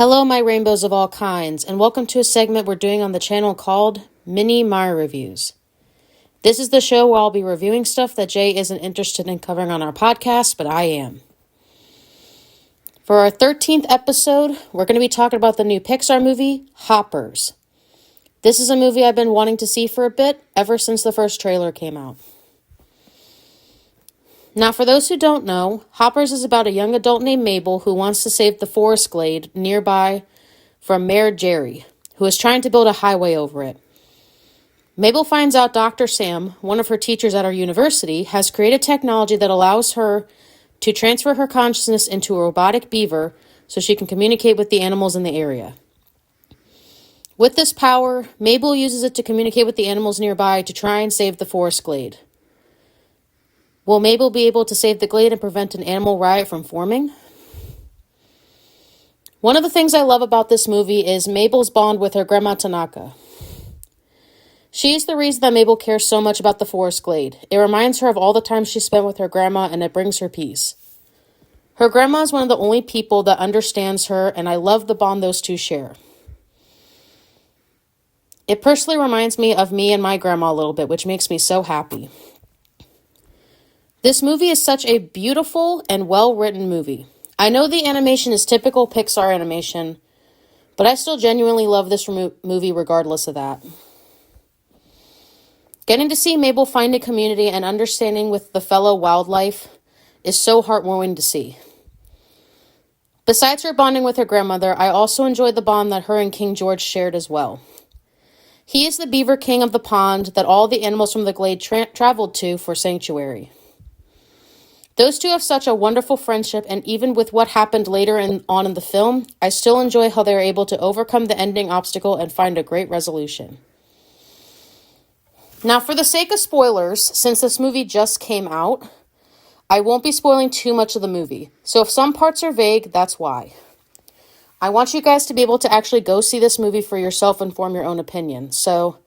Hello, my rainbows of all kinds, and welcome to a segment we're doing on the channel called Mini My Reviews. This is the show where I'll be reviewing stuff that Jay isn't interested in covering on our podcast, but I am. For our 13th episode, we're going to be talking about the new Pixar movie, Hoppers. This is a movie I've been wanting to see for a bit, ever since the first trailer came out. Now, for those who don't know, Hoppers is about a young adult named Mabel who wants to save the forest glade nearby from Mayor Jerry, who is trying to build a highway over it. Mabel finds out Dr. Sam, one of her teachers at our university, has created technology that allows her to transfer her consciousness into a robotic beaver so she can communicate with the animals in the area. With this power, Mabel uses it to communicate with the animals nearby to try and save the forest glade. Will Mabel be able to save the glade and prevent an animal riot from forming? One of the things I love about this movie is Mabel's bond with her grandma Tanaka. She is the reason that Mabel cares so much about the forest glade. It reminds her of all the time she spent with her grandma, and it brings her peace. Her grandma is one of the only people that understands her, and I love the bond those two share. It personally reminds me of me and my grandma a little bit, which makes me so happy. This movie is such a beautiful and well-written movie. I know the animation is typical Pixar animation, but I still genuinely love this movie regardless of that. Getting to see Mabel find a community and understanding with the fellow wildlife is so heartwarming to see. Besides her bonding with her grandmother, I also enjoyed the bond that her and King George shared as well. He is the beaver king of the pond that all the animals from the glade traveled to for sanctuary. Those two have such a wonderful friendship, and even with what happened later on in the film, I still enjoy how they are able to overcome the ending obstacle and find a great resolution. Now, for the sake of spoilers, since this movie just came out, I won't be spoiling too much of the movie. So if some parts are vague, that's why. I want you guys to be able to actually go see this movie for yourself and form your own opinion. So,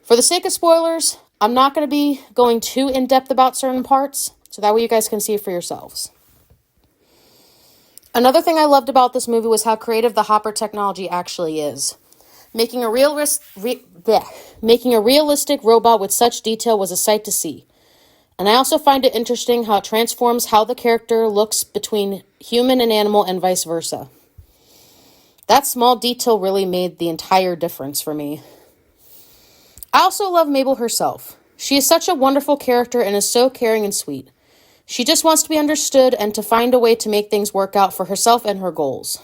for the sake of spoilers, I'm not going to be going too in-depth about certain parts, so that way you guys can see it for yourselves. Another thing I loved about this movie was how creative the hopper technology actually is. Making a realistic robot with such detail was a sight to see. And I also find it interesting how it transforms how the character looks between human and animal and vice versa. That small detail really made the entire difference for me. I also love Mabel herself. She is such a wonderful character and is so caring and sweet. She just wants to be understood and to find a way to make things work out for herself and her goals.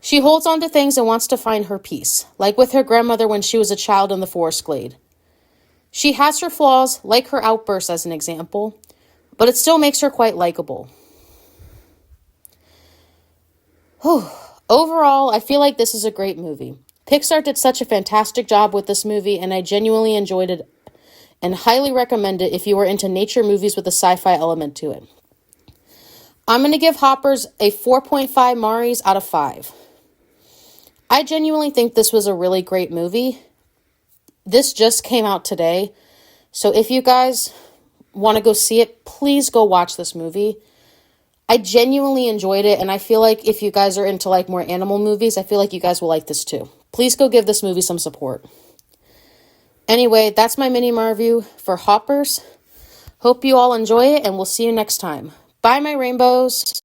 She holds on to things and wants to find her peace, like with her grandmother when she was a child in the forest glade. She has her flaws, like her outbursts as an example, but it still makes her quite likable. Overall, I feel like this is a great movie. Pixar did such a fantastic job with this movie, and I genuinely enjoyed it and highly recommend it if you are into nature movies with a sci-fi element to it. I'm going to give Hoppers a 4.5 Maris out of 5. I genuinely think this was a really great movie. This just came out today, so if you guys want to go see it, please go watch this movie. I genuinely enjoyed it, and I feel like if you guys are into like more animal movies, I feel like you guys will like this too. Please go give this movie some support. Anyway, that's my mini review for Hoppers. Hope you all enjoy it, and we'll see you next time. Bye, my rainbows.